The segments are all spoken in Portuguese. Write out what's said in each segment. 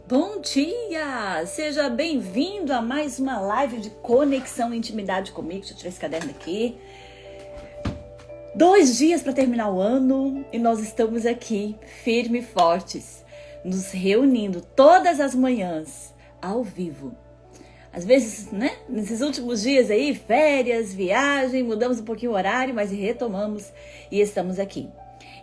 Bom dia! Seja bem-vindo a mais uma live de conexão e intimidade comigo. Deixa eu tirar esse caderno aqui. 2 dias para terminar o ano e nós estamos aqui, firmes e fortes, nos reunindo todas as manhãs, ao vivo. Às vezes, né, nesses últimos dias aí, férias, viagem, mudamos um pouquinho o horário, mas retomamos e estamos aqui.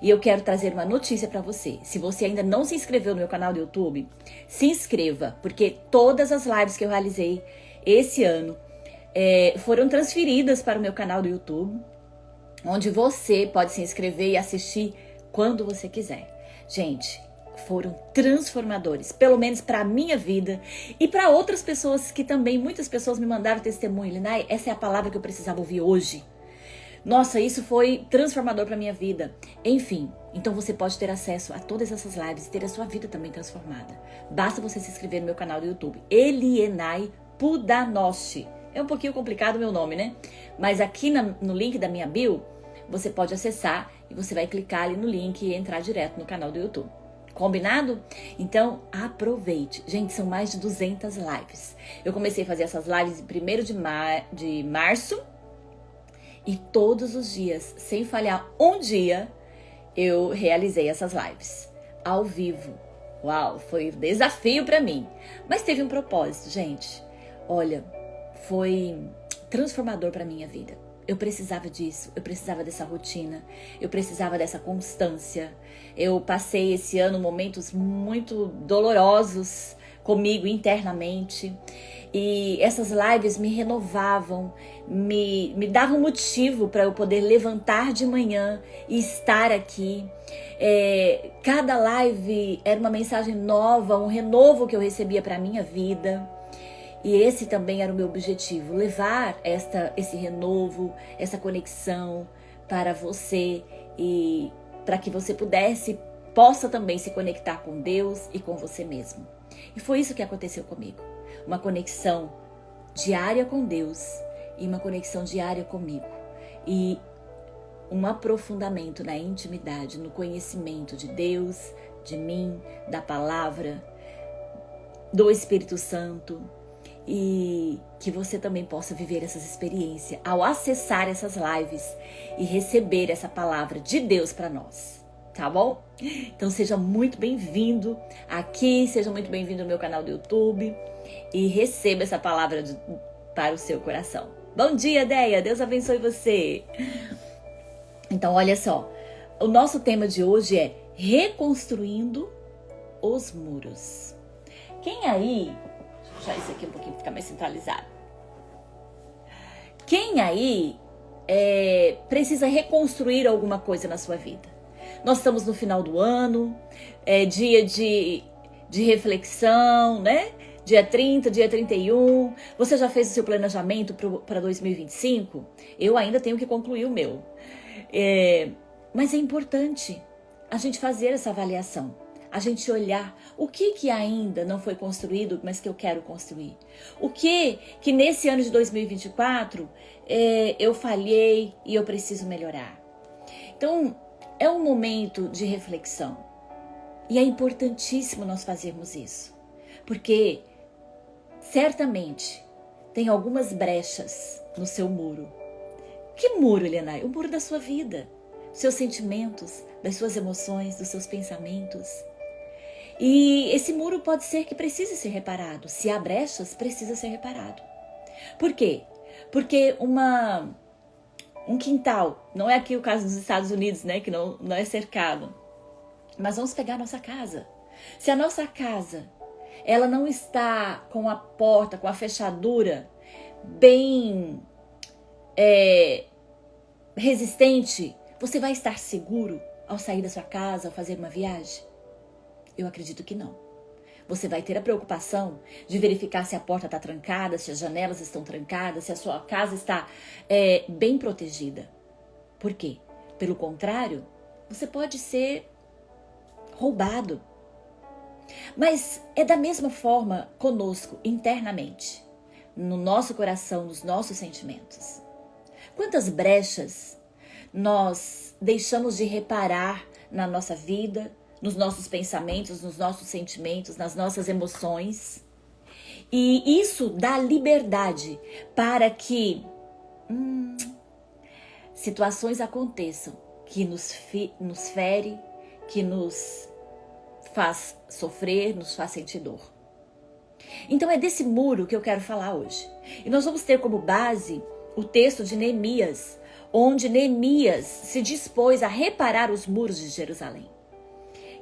E eu quero trazer uma notícia para você. Se você ainda não se inscreveu no meu canal do YouTube, se inscreva, porque todas as lives que eu realizei esse ano foram transferidas para o meu canal do YouTube, onde você pode se inscrever e assistir quando você quiser. Gente, foram transformadores, pelo menos para a minha vida e para outras pessoas que também, muitas pessoas me mandaram testemunho. Linai, essa é a palavra que eu precisava ouvir hoje. Nossa, isso foi transformador para minha vida. Enfim, então você pode ter acesso a todas essas lives e ter a sua vida também transformada. Basta você se inscrever no meu canal do YouTube, Elienay Pudanosti. É um pouquinho complicado o meu nome, né? Mas aqui no link da minha bio, você pode acessar e você vai clicar ali no link e entrar direto no canal do YouTube. Combinado? Então, aproveite. Gente, são mais de 200 lives. Eu comecei a fazer essas lives em 1º de março. E todos os dias, sem falhar um dia, eu realizei essas lives ao vivo. Uau, foi um desafio para mim. Mas teve um propósito, gente. Olha, foi transformador para minha vida. Eu precisava disso, eu precisava dessa rotina, eu precisava dessa constância. Eu passei esse ano momentos muito dolorosos comigo internamente. E essas lives me renovavam, me davam motivo para eu poder levantar de manhã e estar aqui. Cada live era uma mensagem nova, um renovo que eu recebia para a minha vida. E esse também era o meu objetivo, levar esse renovo, essa conexão para você e para que você possa também se conectar com Deus e com você mesmo. E foi isso que aconteceu comigo. Uma conexão diária com Deus e uma conexão diária comigo. E um aprofundamento na intimidade, no conhecimento de Deus, de mim, da palavra, do Espírito Santo. E que você também possa viver essas experiências ao acessar essas lives e receber essa palavra de Deus para nós. Tá bom? Então seja muito bem-vindo aqui, seja muito bem-vindo no meu canal do YouTube e receba essa palavra para o seu coração. Bom dia, Deia! Deus abençoe você! Então, olha só, o nosso tema de hoje é reconstruindo os muros. Quem aí... Deixa eu puxar isso aqui um pouquinho para ficar mais centralizado. Quem aí precisa reconstruir alguma coisa na sua vida? Nós estamos no final do ano, dia de reflexão, né? Dia 30, dia 31. Você já fez o seu planejamento para 2025? Eu ainda tenho que concluir o meu. Mas é importante a gente fazer essa avaliação. A gente olhar o que ainda não foi construído, mas que eu quero construir. O que nesse ano de 2024 eu falhei e eu preciso melhorar. Então, é um momento de reflexão. E é importantíssimo nós fazermos isso. Porque, certamente, tem algumas brechas no seu muro. Que muro, Elienay? O muro da sua vida. Dos seus sentimentos, das suas emoções, dos seus pensamentos. E esse muro pode ser que precise ser reparado. Se há brechas, precisa ser reparado. Por quê? Porque um quintal, não é aqui o caso dos Estados Unidos, né, que não é cercado. Mas vamos pegar a nossa casa. Se a nossa casa, ela não está com a porta, com a fechadura bem resistente, você vai estar seguro ao sair da sua casa, ao fazer uma viagem? Eu acredito que não. Você vai ter a preocupação de verificar se a porta está trancada, se as janelas estão trancadas, se a sua casa está bem protegida. Por quê? Pelo contrário, você pode ser roubado. Mas é da mesma forma conosco, internamente, no nosso coração, nos nossos sentimentos. Quantas brechas nós deixamos de reparar na nossa vida, nos nossos pensamentos, nos nossos sentimentos, nas nossas emoções. E isso dá liberdade para que situações aconteçam que nos fere, que nos faz sofrer, nos faz sentir dor. Então é desse muro que eu quero falar hoje. E nós vamos ter como base o texto de Neemias, onde Neemias se dispôs a reparar os muros de Jerusalém.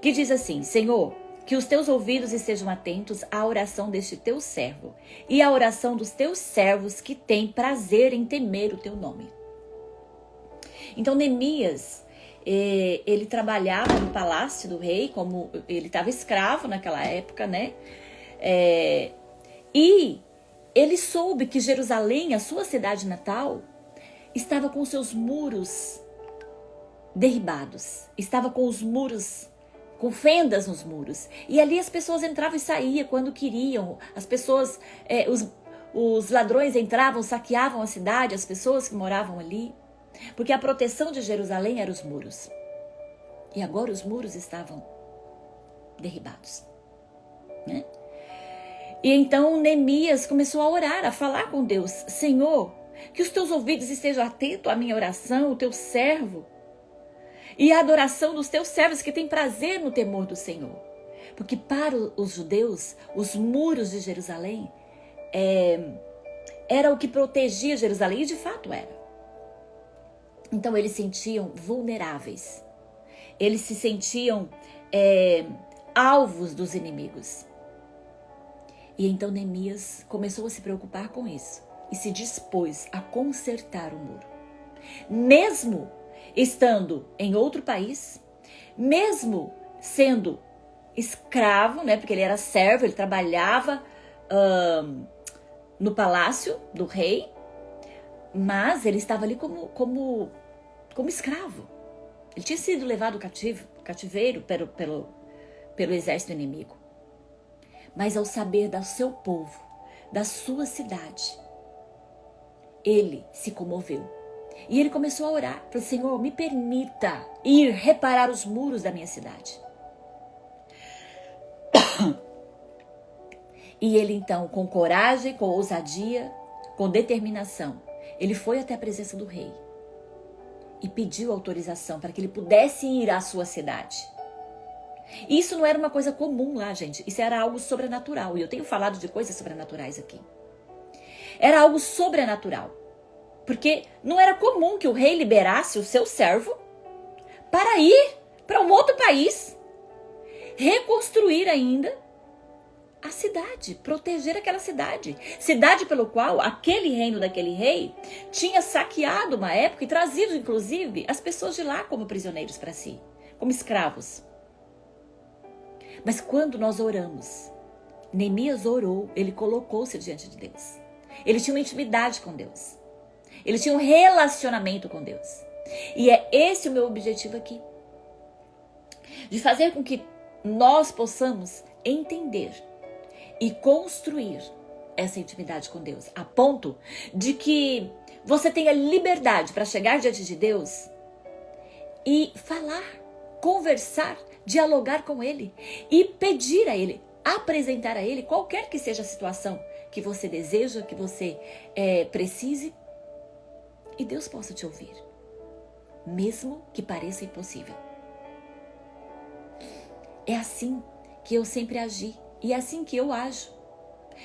Que diz assim: Senhor, que os teus ouvidos estejam atentos à oração deste teu servo e à oração dos teus servos que têm prazer em temer o teu nome. Então Neemias, ele trabalhava no palácio do rei, como ele estava escravo naquela época, né? E ele soube que Jerusalém, a sua cidade natal, estava com seus muros derribados, estava com os muros, com fendas nos muros. E ali as pessoas entravam e saíam quando queriam. As pessoas, os ladrões entravam, saqueavam a cidade, as pessoas que moravam ali. Porque a proteção de Jerusalém eram os muros. E agora os muros estavam derribados, né? E então Neemias começou a orar, a falar com Deus: Senhor, que os teus ouvidos estejam atentos à minha oração, o teu servo, e à adoração dos teus servos que têm prazer no temor do Senhor. Porque para os judeus, os muros de Jerusalém era o que protegia Jerusalém, e de fato era. Então eles se sentiam vulneráveis, eles se sentiam alvos dos inimigos. E então Neemias começou a se preocupar com isso e se dispôs a consertar o muro. Mesmo estando em outro país, mesmo sendo escravo, né, porque ele era servo, ele trabalhava no palácio do rei, mas ele estava ali como escravo. Ele tinha sido levado cativeiro pelo exército inimigo. Mas ao saber do seu povo, da sua cidade, ele se comoveu. E ele começou a orar. Falou: Senhor, me permita ir reparar os muros da minha cidade. E ele então, com coragem, com ousadia, com determinação, ele foi até a presença do rei e pediu autorização para que ele pudesse ir à sua cidade. Isso não era uma coisa comum lá, gente. Isso era algo sobrenatural. E eu tenho falado de coisas sobrenaturais aqui. Era algo sobrenatural. Porque não era comum que o rei liberasse o seu servo para ir para um outro país, reconstruir ainda a cidade, proteger aquela cidade. Cidade pelo qual aquele reino daquele rei tinha saqueado uma época e trazido, inclusive, as pessoas de lá como prisioneiros para si, como escravos. Mas quando nós oramos, Neemias orou, ele colocou-se diante de Deus. Ele tinha uma intimidade com Deus. Ele tinha um relacionamento com Deus. E é esse o meu objetivo aqui. De fazer com que nós possamos entender e construir essa intimidade com Deus. A ponto de que você tenha liberdade para chegar diante de Deus e falar, conversar, dialogar com Ele e pedir a Ele, apresentar a Ele qualquer que seja a situação que você deseja, que você precise, e Deus possa te ouvir, mesmo que pareça impossível. É assim que eu sempre agi e é assim que eu ajo.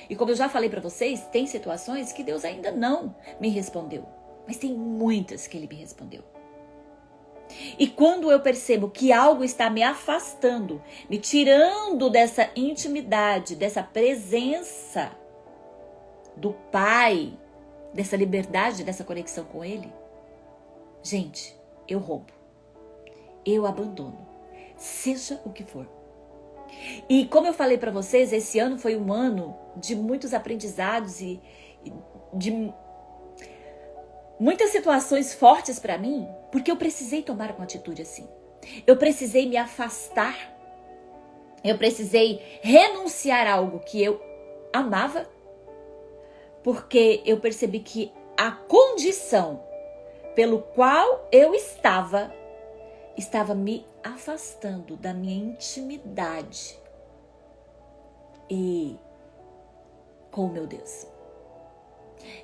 E como eu já falei para vocês, tem situações que Deus ainda não me respondeu, mas tem muitas que Ele me respondeu. E quando eu percebo que algo está me afastando, me tirando dessa intimidade, dessa presença do Pai, dessa liberdade, dessa conexão com Ele, gente, eu rompo, eu abandono, seja o que for. E como eu falei para vocês, esse ano foi um ano de muitos aprendizados e de muitas situações fortes para mim, porque eu precisei tomar uma atitude assim. Eu precisei me afastar. Eu precisei renunciar a algo que eu amava, porque eu percebi que a condição pelo qual eu estava me afastando da minha intimidade e com o meu Deus.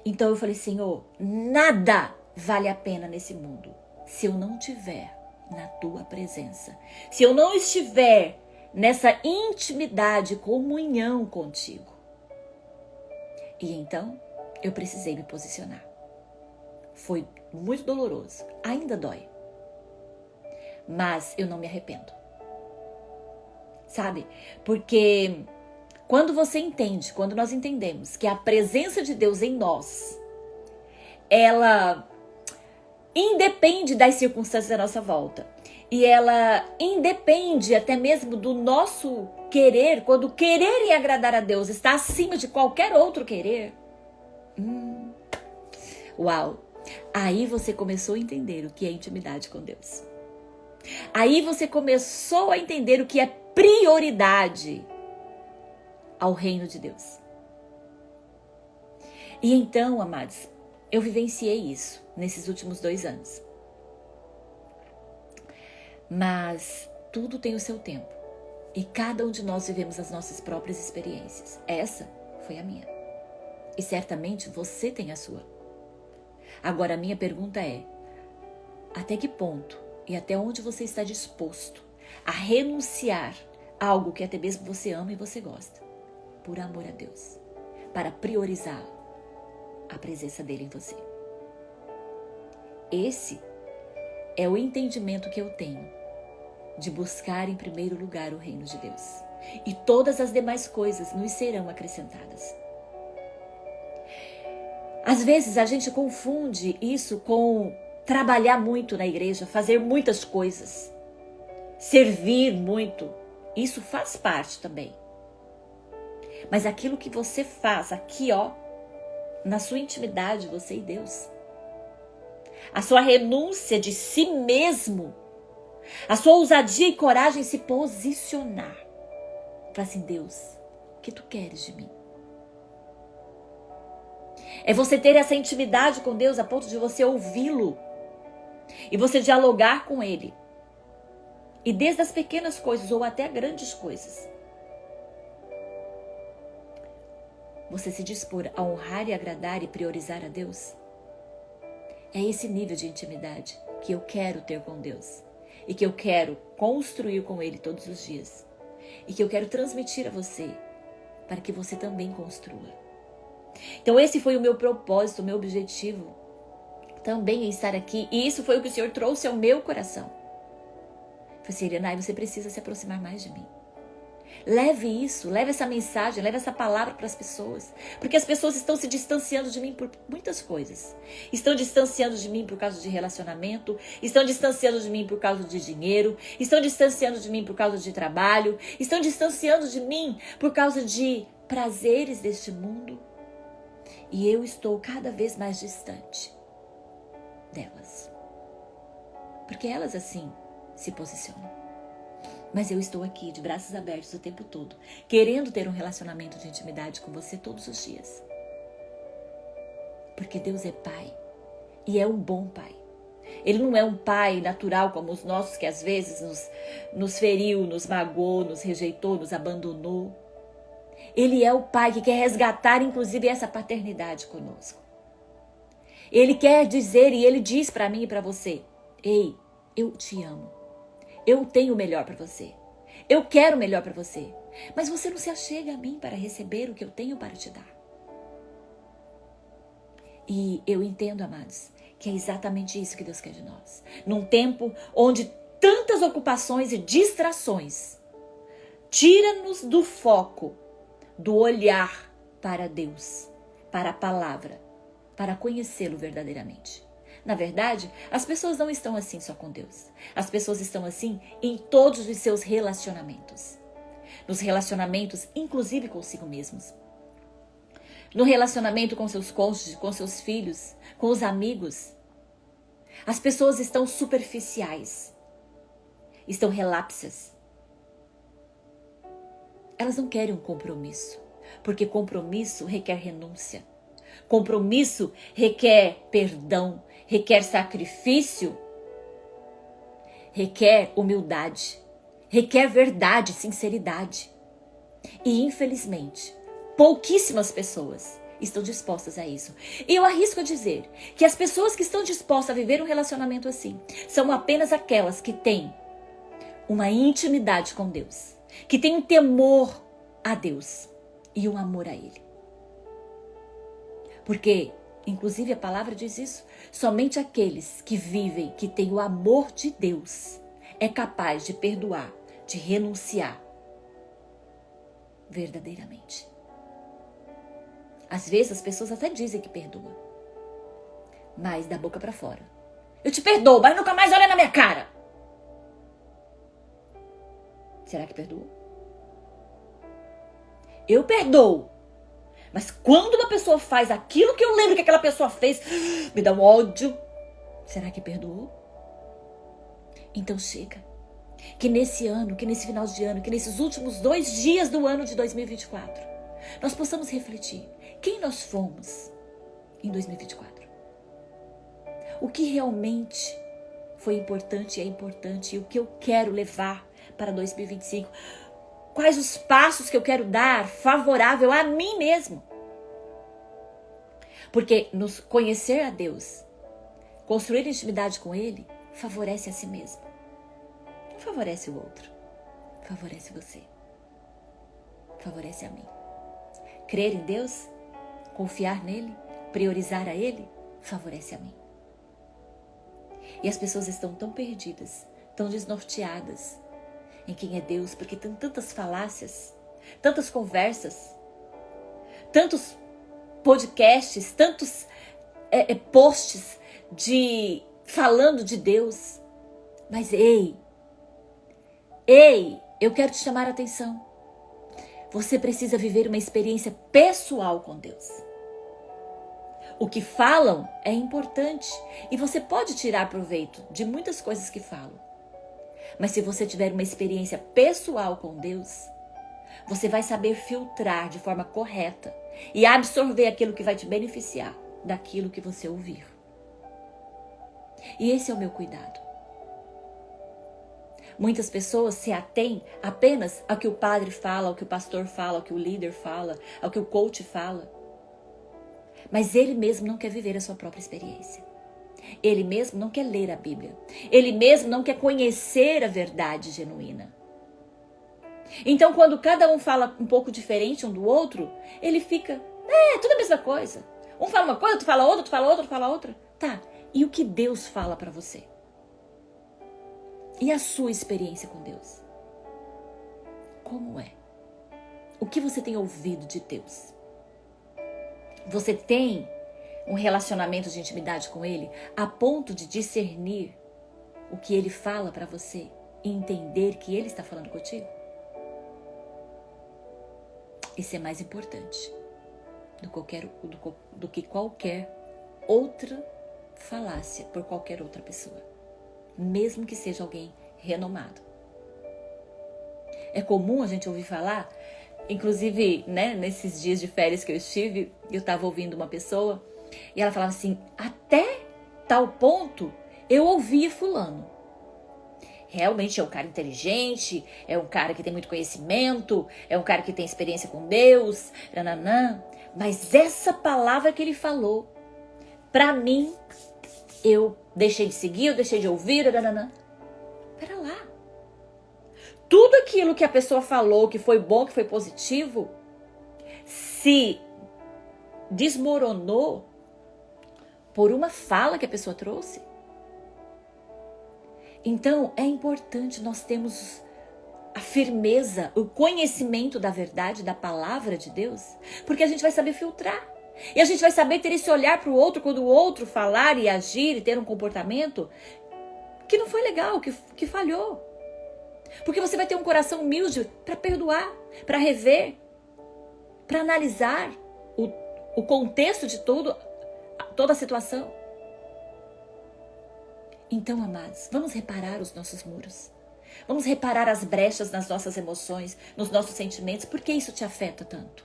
Então eu falei, Senhor, nada vale a pena nesse mundo se eu não estiver na tua presença, se eu não estiver nessa intimidade, comunhão contigo. E então eu precisei me posicionar. Foi muito doloroso, ainda dói, mas eu não me arrependo, sabe? Porque quando nós entendemos que a presença de Deus em nós, ela independe das circunstâncias da nossa volta. E ela independe até mesmo do nosso querer, quando querer e agradar a Deus está acima de qualquer outro querer. Uau! Aí você começou a entender o que é intimidade com Deus. Aí você começou a entender o que é prioridade ao reino de Deus. E então, amados, eu vivenciei isso nesses últimos 2 anos. Mas tudo tem o seu tempo. E cada um de nós vivemos as nossas próprias experiências. Essa foi a minha. E certamente você tem a sua. Agora, a minha pergunta é: até que ponto e até onde você está disposto a renunciar a algo que até mesmo você ama e você gosta, por amor a Deus, para priorizar a presença dele em você? Esse é o entendimento que eu tenho de buscar em primeiro lugar o reino de Deus. E todas as demais coisas nos serão acrescentadas. Às vezes a gente confunde isso com trabalhar muito na igreja, fazer muitas coisas, servir muito. Isso faz parte também. Mas aquilo que você faz aqui, na sua intimidade, você e Deus, a sua renúncia de si mesmo, a sua ousadia e coragem em se posicionar. Fala assim: Deus, o que tu queres de mim? É você ter essa intimidade com Deus a ponto de você ouvi-lo e você dialogar com ele. E desde as pequenas coisas ou até grandes coisas, você se dispor a honrar e agradar e priorizar a Deus. É esse nível de intimidade que eu quero ter com Deus e que eu quero construir com Ele todos os dias e que eu quero transmitir a você para que você também construa. Então esse foi o meu propósito, o meu objetivo também, em estar aqui, e isso foi o que o Senhor trouxe ao meu coração. Falei assim: Irenay, você precisa se aproximar mais de mim. Leve isso, leve essa mensagem, leve essa palavra para as pessoas. Porque as pessoas estão se distanciando de mim por muitas coisas. Estão distanciando de mim por causa de relacionamento, estão distanciando de mim por causa de dinheiro, estão distanciando de mim por causa de trabalho, estão distanciando de mim por causa de prazeres deste mundo. E eu estou cada vez mais distante delas. Porque elas assim se posicionam. Mas eu estou aqui de braços abertos o tempo todo, querendo ter um relacionamento de intimidade com você todos os dias. Porque Deus é Pai e é um bom Pai. Ele não é um pai natural como os nossos, que às vezes nos feriu, nos magoou, nos rejeitou, nos abandonou. Ele é o Pai que quer resgatar, inclusive, essa paternidade conosco. Ele quer dizer, e Ele diz para mim e para você: ei, eu te amo. Eu tenho o melhor para você. Eu quero o melhor para você. Mas você não se achega a mim para receber o que eu tenho para te dar. E eu entendo, amados, que é exatamente isso que Deus quer de nós. Num tempo onde tantas ocupações e distrações tira-nos do foco, do olhar para Deus, para a palavra, para conhecê-lo verdadeiramente. Na verdade, as pessoas não estão assim só com Deus. As pessoas estão assim em todos os seus relacionamentos. Nos relacionamentos, inclusive consigo mesmos. No relacionamento com seus cônjuges, com seus filhos, com os amigos. As pessoas estão superficiais. Estão relapsas. Elas não querem um compromisso, porque compromisso requer renúncia. Compromisso requer perdão, requer sacrifício. requer humildade, requer verdade, sinceridade. E infelizmente, pouquíssimas pessoas estão dispostas a isso. E eu arrisco a dizer que as pessoas que estão dispostas a viver um relacionamento assim são apenas aquelas que têm uma intimidade com Deus, que têm um temor a Deus e um amor a Ele. Porque, inclusive a palavra diz isso, somente aqueles que vivem, que têm o amor de Deus, é capaz de perdoar, de renunciar verdadeiramente. Às vezes as pessoas até dizem que perdoam, mas da boca para fora: eu te perdoo, mas nunca mais olha na minha cara. Será que perdoou? Eu perdoo, mas quando uma pessoa faz aquilo que eu lembro que aquela pessoa fez, me dá um ódio. Será que perdoou? Então chega. Que nesse ano, que nesse final de ano, que nesses últimos 2 dias do ano de 2024, nós possamos refletir quem nós fomos em 2024. O que realmente foi importante e é importante, e o que eu quero levar para 2025. Quais os passos que eu quero dar favorável a mim mesmo. Porque nos conhecer a Deus, construir intimidade com Ele, favorece a si mesmo. Não favorece o outro. Favorece você. Favorece a mim. Crer em Deus, confiar nele, priorizar a Ele, favorece a mim. E as pessoas estão tão perdidas, tão desnorteadas em quem é Deus, porque tem tantas falácias, tantas conversas, tantos podcasts, tantos posts falando de Deus. Mas ei, eu quero te chamar a atenção. Você precisa viver uma experiência pessoal com Deus. O que falam é importante e você pode tirar proveito de muitas coisas que falam. Mas se você tiver uma experiência pessoal com Deus, você vai saber filtrar de forma correta e absorver aquilo que vai te beneficiar daquilo que você ouvir. E esse é o meu cuidado. Muitas pessoas se atêm apenas ao que o padre fala, ao que o pastor fala, ao que o líder fala, ao que o coach fala. Mas ele mesmo não quer viver a sua própria experiência. Ele mesmo não quer ler a Bíblia. Ele mesmo não quer conhecer a verdade genuína. Então, quando cada um fala um pouco diferente um do outro, ele fica, tudo a mesma coisa. Um fala uma coisa, outro fala outra, outro fala outra, outro fala outra. Tá, e o que Deus fala para você? E a sua experiência com Deus? Como é? O que você tem ouvido de Deus? Você tem um relacionamento de intimidade com Ele a ponto de discernir o que Ele fala para você e entender que Ele está falando contigo? Isso é mais importante do que qualquer outra falácia por qualquer outra pessoa, mesmo que seja alguém renomado. É comum a gente ouvir falar, inclusive, nesses dias de férias que eu estive, eu estava ouvindo uma pessoa e ela falava assim: até tal ponto eu ouvia fulano. Realmente é um cara inteligente, é um cara que tem muito conhecimento, é um cara que tem experiência com Deus, nananã. Mas essa palavra que ele falou, pra mim, eu deixei de seguir, eu deixei de ouvir, nananã. Pera lá. Tudo aquilo que a pessoa falou, que foi bom, que foi positivo, se desmoronou por uma fala que a pessoa trouxe. Então, é importante nós termos a firmeza, o conhecimento da verdade, da palavra de Deus, porque a gente vai saber filtrar. E a gente vai saber ter esse olhar para o outro quando o outro falar e agir e ter um comportamento que não foi legal, que falhou. Porque você vai ter um coração humilde para perdoar, para rever, para analisar o contexto de toda a situação. Então, amados, vamos reparar os nossos muros. Vamos reparar as brechas nas nossas emoções, nos nossos sentimentos. Por que isso te afeta tanto?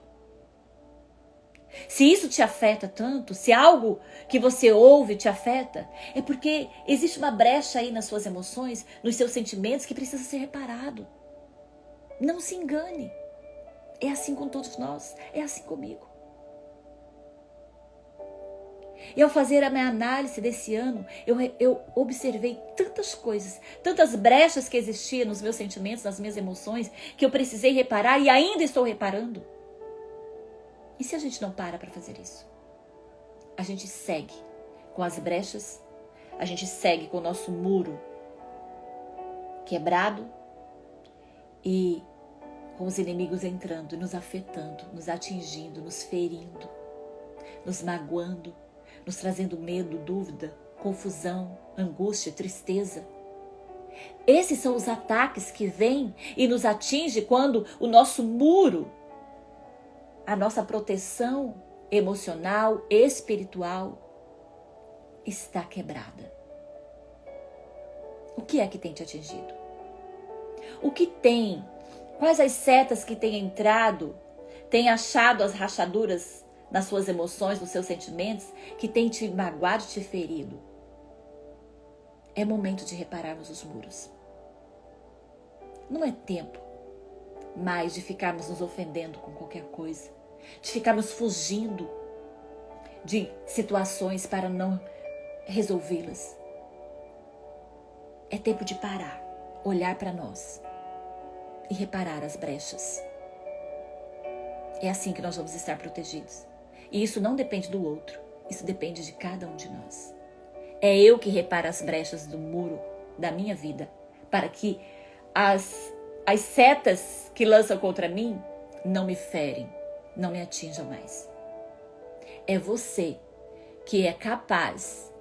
Se isso te afeta tanto, se algo que você ouve te afeta, é porque existe uma brecha aí nas suas emoções, nos seus sentimentos que precisa ser reparado. Não se engane. É assim com todos nós, é assim comigo. E ao fazer a minha análise desse ano, eu observei tantas coisas, tantas brechas que existiam nos meus sentimentos, nas minhas emoções, que eu precisei reparar e ainda estou reparando. E se a gente não para fazer isso? A gente segue com as brechas, a gente segue com o nosso muro quebrado e com os inimigos entrando, nos afetando, nos atingindo, nos ferindo, nos magoando, nos trazendo medo, dúvida, confusão, angústia, tristeza. Esses são os ataques que vêm e nos atingem quando o nosso muro, a nossa proteção emocional, espiritual, está quebrada. O que é que tem te atingido? O que tem? Quais as setas que têm entrado, têm achado as rachaduras nas suas emoções, nos seus sentimentos, que têm te magoado, te ferido? É momento de repararmos os muros. Não é tempo mais de ficarmos nos ofendendo com qualquer coisa, de ficarmos fugindo de situações para não resolvê-las. É tempo de parar, olhar para nós e reparar as brechas. É assim que nós vamos estar protegidos. E isso não depende do outro, isso depende de cada um de nós. É eu que reparo as brechas do muro da minha vida, para que as setas que lançam contra mim não me ferem, não me atinjam mais. É você que é capaz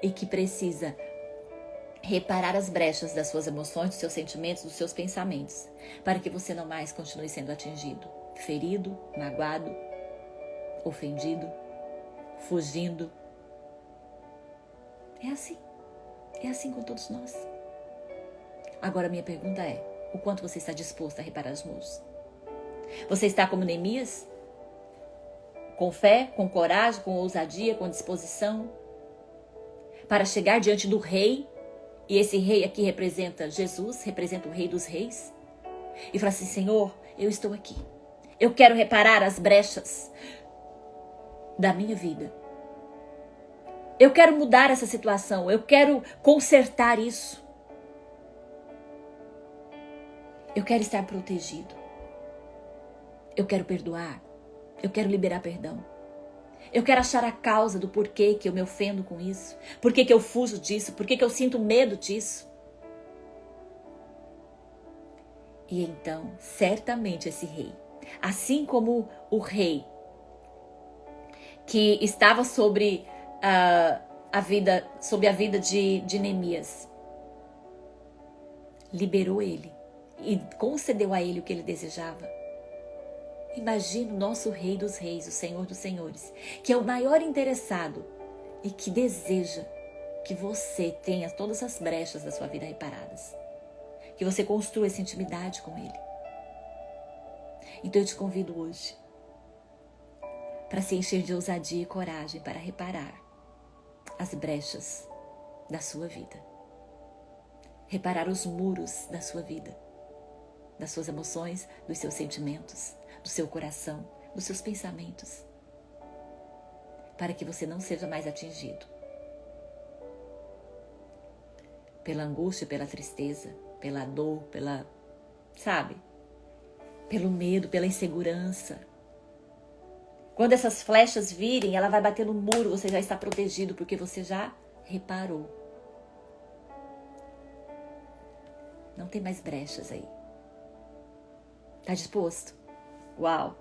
e que precisa reparar as brechas das suas emoções, dos seus sentimentos, dos seus pensamentos, para que você não mais continue sendo atingido, ferido, magoado, ofendido, fugindo. É assim com todos nós. Agora minha pergunta é, o quanto você está disposto a reparar os muros? Você está como Neemias? Com fé, com coragem, com ousadia, com disposição, para chegar diante do rei, e esse rei aqui representa Jesus, representa o rei dos reis, e falar assim: Senhor, eu estou aqui, eu quero reparar as brechas da minha vida, eu quero mudar essa situação, eu quero consertar isso, eu quero estar protegido, eu quero perdoar, eu quero liberar perdão. Eu quero achar a causa do porquê que eu me ofendo com isso. Por que eu fujo disso? Por que eu sinto medo disso? E então, certamente esse rei, assim como o rei que estava sobre a vida de Neemias, liberou ele e concedeu a ele o que ele desejava. Imagina o nosso Rei dos Reis, o Senhor dos Senhores, que é o maior interessado e que deseja que você tenha todas as brechas da sua vida reparadas. Que você construa essa intimidade com Ele. Então eu te convido hoje para se encher de ousadia e coragem para reparar as brechas da sua vida. Reparar os muros da sua vida, das suas emoções, dos seus sentimentos, do seu coração, dos seus pensamentos, para que você não seja mais atingido pela angústia, pela tristeza, pela dor, pelo medo, pela insegurança. Quando essas flechas virem, ela vai bater no muro, você já está protegido, porque você já reparou. Não tem mais brechas aí. Tá disposto? Uau!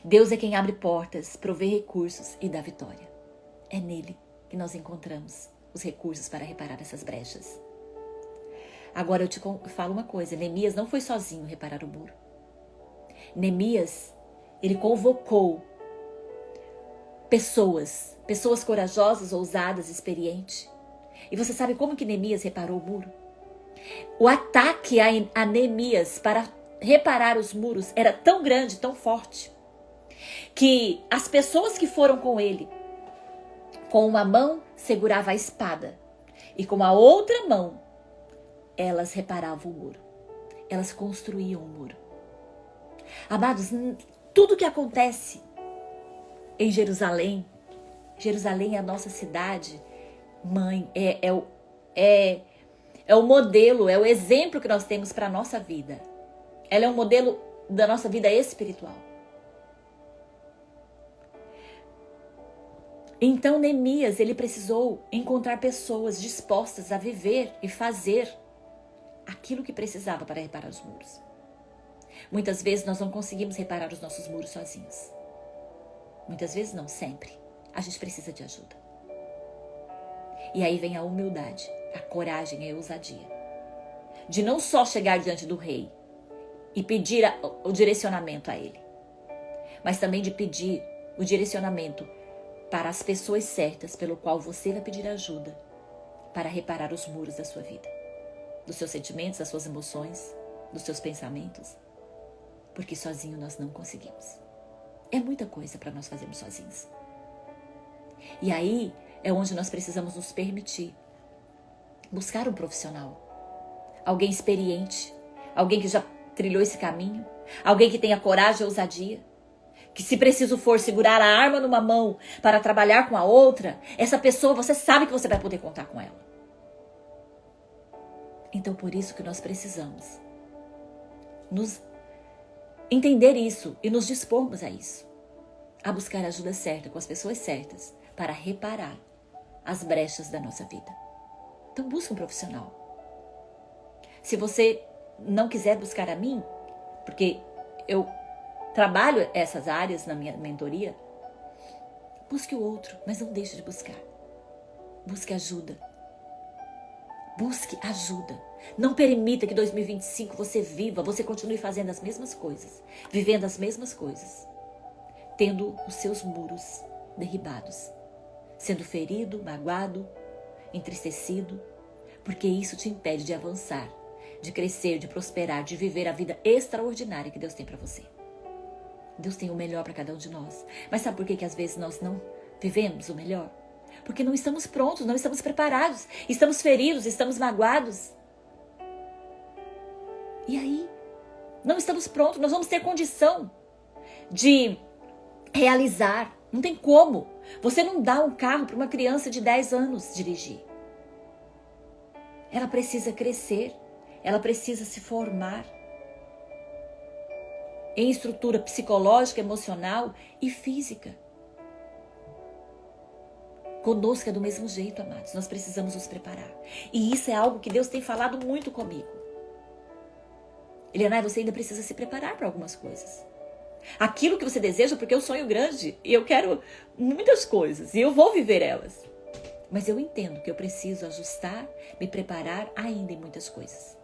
Deus é quem abre portas, provê recursos e dá vitória. É nele que nós encontramos os recursos para reparar essas brechas. Agora eu te falo uma coisa, Neemias não foi sozinho reparar o muro. Neemias, ele convocou pessoas corajosas, ousadas, experientes. E você sabe como que Neemias reparou o muro? O ataque a Neemias para reparar os muros era tão grande, tão forte, que as pessoas que foram com ele, com uma mão segurava a espada e com a outra mão elas reparavam o muro. Elas construíam o muro. Amados, tudo que acontece em Jerusalém, Jerusalém é a nossa cidade mãe, é o modelo, é o exemplo que nós temos para a nossa vida. Ela é um modelo da nossa vida espiritual. Então Neemias, ele precisou encontrar pessoas dispostas a viver e fazer aquilo que precisava para reparar os muros. Muitas vezes nós não conseguimos reparar os nossos muros sozinhos. Muitas vezes não, sempre. A gente precisa de ajuda. E aí vem a humildade, a coragem e a ousadia. De não só chegar diante do rei e pedir o direcionamento a ele, mas também de pedir o direcionamento para as pessoas certas pelo qual você vai pedir ajuda para reparar os muros da sua vida, dos seus sentimentos, das suas emoções, dos seus pensamentos, porque sozinho nós não conseguimos. É muita coisa para nós fazermos sozinhos. E aí é onde nós precisamos nos permitir buscar um profissional, alguém experiente, alguém que já trilhou esse caminho, alguém que tenha coragem e ousadia, que se preciso for segurar a arma numa mão para trabalhar com a outra, essa pessoa você sabe que você vai poder contar com ela. Então por isso que nós precisamos nos entender isso e nos dispormos a isso, a buscar a ajuda certa com as pessoas certas para reparar as brechas da nossa vida. Então busque um profissional. Se você não quiser buscar a mim, porque eu trabalho essas áreas na minha mentoria, busque o outro, mas não deixe de buscar. Busque ajuda. Busque ajuda. Não permita que 2025 você continue fazendo as mesmas coisas, vivendo as mesmas coisas, tendo os seus muros derribados, sendo ferido, magoado, entristecido, porque isso te impede de avançar, de crescer, de prosperar, de viver a vida extraordinária que Deus tem para você. Deus tem o melhor para cada um de nós. Mas sabe por que às vezes nós não vivemos o melhor? Porque não estamos prontos, não estamos preparados, estamos feridos, estamos magoados. E aí, não estamos prontos, nós vamos ter condição de realizar. Não tem como. Você não dá um carro para uma criança de 10 anos dirigir. Ela precisa crescer, ela precisa se formar em estrutura psicológica, emocional e física. Conosco é do mesmo jeito, amados. Nós precisamos nos preparar. E isso é algo que Deus tem falado muito comigo. Eliana, você ainda precisa se preparar para algumas coisas. Aquilo que você deseja, porque eu sonho grande e eu quero muitas coisas e eu vou viver elas. Mas eu entendo que eu preciso ajustar, me preparar ainda em muitas coisas.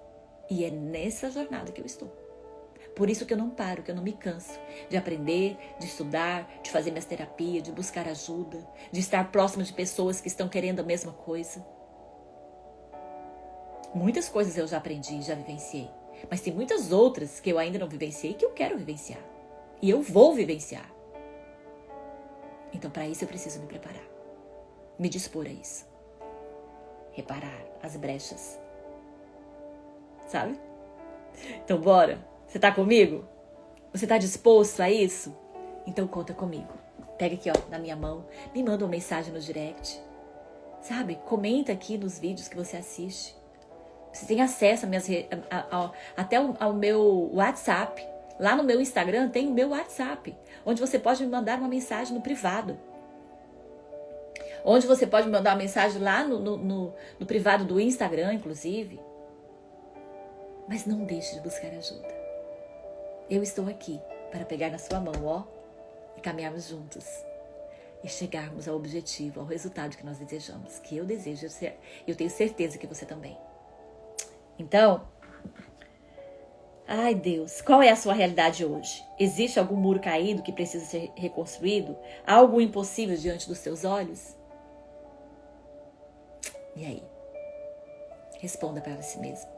E é nessa jornada que eu estou. Por isso que eu não paro, que eu não me canso de aprender, de estudar, de fazer minhas terapias, de buscar ajuda, de estar próximo de pessoas que estão querendo a mesma coisa. Muitas coisas eu já aprendi, já vivenciei. Mas tem muitas outras que eu ainda não vivenciei que eu quero vivenciar. E eu vou vivenciar. Então para isso eu preciso me preparar. Me dispor a isso. Reparar as brechas. Sabe? Então bora. Você tá comigo? Você tá disposto a isso? Então conta comigo. Pega aqui, ó, na minha mão. Me manda uma mensagem no direct. Sabe? Comenta aqui nos vídeos que você assiste. Você tem acesso até ao meu WhatsApp. Lá no meu Instagram tem o meu WhatsApp. Onde você pode me mandar uma mensagem no privado. Onde você pode me mandar uma mensagem lá no privado do Instagram, inclusive. Mas não deixe de buscar ajuda. Eu estou aqui para pegar na sua mão, ó, e caminharmos juntos. E chegarmos ao objetivo, ao resultado que nós desejamos. Que eu desejo, eu tenho certeza que você também. Então, ai Deus, qual é a sua realidade hoje? Existe algum muro caído que precisa ser reconstruído? Algo impossível diante dos seus olhos? E aí? Responda para si mesmo.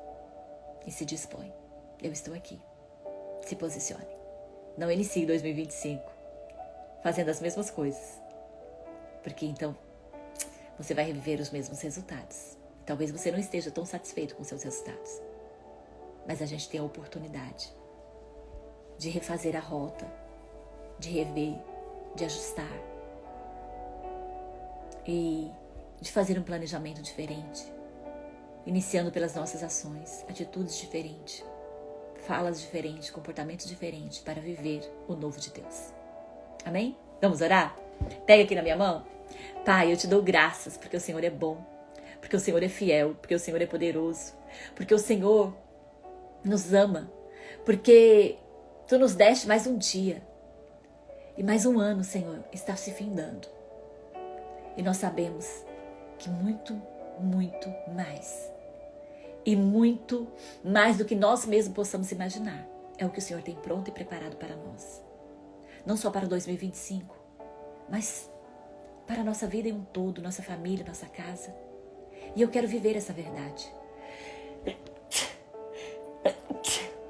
E se dispõe. Eu estou aqui. Se posicione. Não inicie 2025 fazendo as mesmas coisas. Porque então você vai reviver os mesmos resultados. Talvez você não esteja tão satisfeito com seus resultados. Mas a gente tem a oportunidade de refazer a rota, de rever, de ajustar e de fazer um planejamento diferente, iniciando pelas nossas ações, atitudes diferentes, falas diferentes, comportamentos diferentes para viver o novo de Deus. Amém? Vamos orar? Pega aqui na minha mão. Pai, eu te dou graças porque o Senhor é bom, porque o Senhor é fiel, porque o Senhor é poderoso, porque o Senhor nos ama, porque Tu nos deste mais um dia e mais um ano, Senhor, está se findando. E nós sabemos que muito, muito mais, e muito mais do que nós mesmos possamos imaginar, é o que o Senhor tem pronto e preparado para nós. Não só para 2025, mas para a nossa vida em um todo, nossa família, nossa casa. E eu quero viver essa verdade.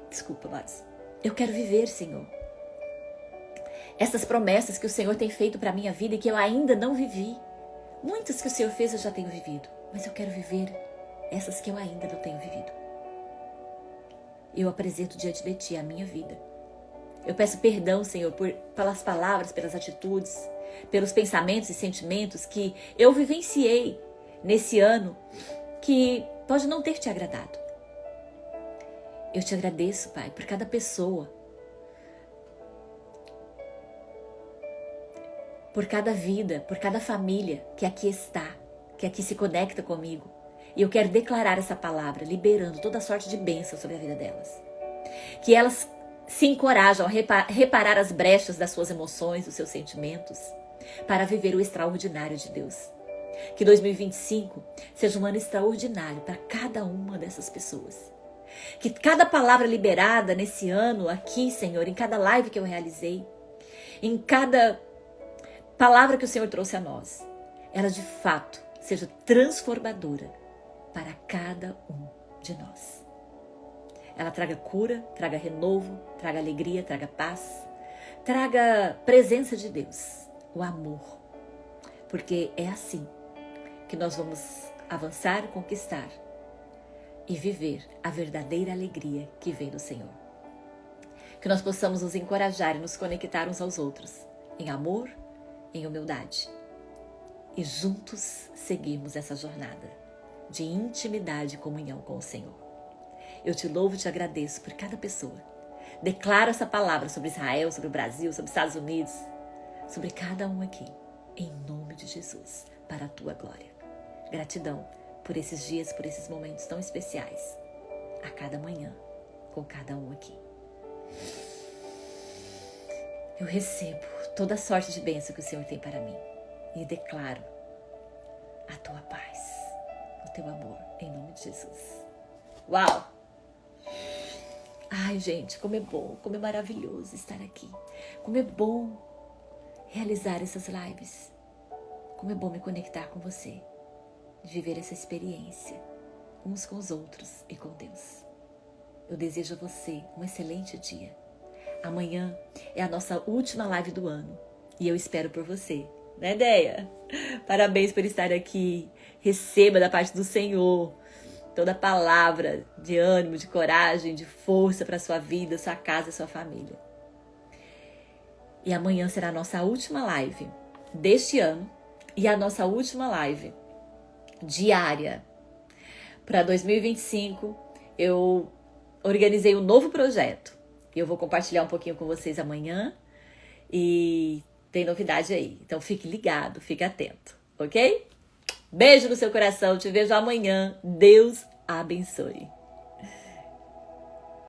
Desculpa, mas eu quero viver, Senhor, essas promessas que o Senhor tem feito para a minha vida e que eu ainda não vivi. Muitas que o Senhor fez eu já tenho vivido, mas eu quero viver essas que eu ainda não tenho vivido. Eu apresento diante de Ti a minha vida. Eu peço perdão, Senhor, pelas palavras, pelas atitudes, pelos pensamentos e sentimentos que eu vivenciei nesse ano que pode não ter Te agradado. Eu Te agradeço, Pai, por cada pessoa, por cada vida, por cada família que aqui está, que aqui se conecta comigo. E eu quero declarar essa palavra, liberando toda sorte de bênção sobre a vida delas. Que elas se encorajam a reparar as brechas das suas emoções, dos seus sentimentos, para viver o extraordinário de Deus. Que 2025 seja um ano extraordinário para cada uma dessas pessoas. Que cada palavra liberada nesse ano aqui, Senhor, em cada live que eu realizei, em cada palavra que o Senhor trouxe a nós, ela de fato seja transformadora para cada um de nós. Ela traga cura, traga renovo, traga alegria, traga paz, traga presença de Deus, o amor. Porque é assim que nós vamos avançar, conquistar e viver a verdadeira alegria que vem do Senhor. Que nós possamos nos encorajar e nos conectar uns aos outros, em amor, em humildade. E juntos seguirmos essa jornada de intimidade e comunhão com o Senhor. Eu Te louvo e Te agradeço por cada pessoa. Declaro essa palavra sobre Israel, sobre o Brasil, sobre os Estados Unidos, sobre cada um aqui, em nome de Jesus, para a Tua glória. Gratidão por esses dias, por esses momentos tão especiais, a cada manhã, com cada um aqui. Eu recebo toda a sorte de bênção que o Senhor tem para mim e declaro a Tua paz, o Teu amor, em nome de Jesus. Uau! Ai, gente, como é bom, como é maravilhoso estar aqui. Como é bom realizar essas lives. Como é bom me conectar com você. Viver essa experiência uns com os outros e com Deus. Eu desejo a você um excelente dia. Amanhã é a nossa última live do ano e eu espero por você, né, Deia? Parabéns por estar aqui. Receba da parte do Senhor toda a palavra de ânimo, de coragem, de força para a sua vida, sua casa e sua família. E amanhã será a nossa última live deste ano e a nossa última live diária. Para 2025, eu organizei um novo projeto. Eu vou compartilhar um pouquinho com vocês amanhã. E tem novidade aí. Então fique ligado, fique atento, ok? Beijo no seu coração. Te vejo amanhã. Deus abençoe.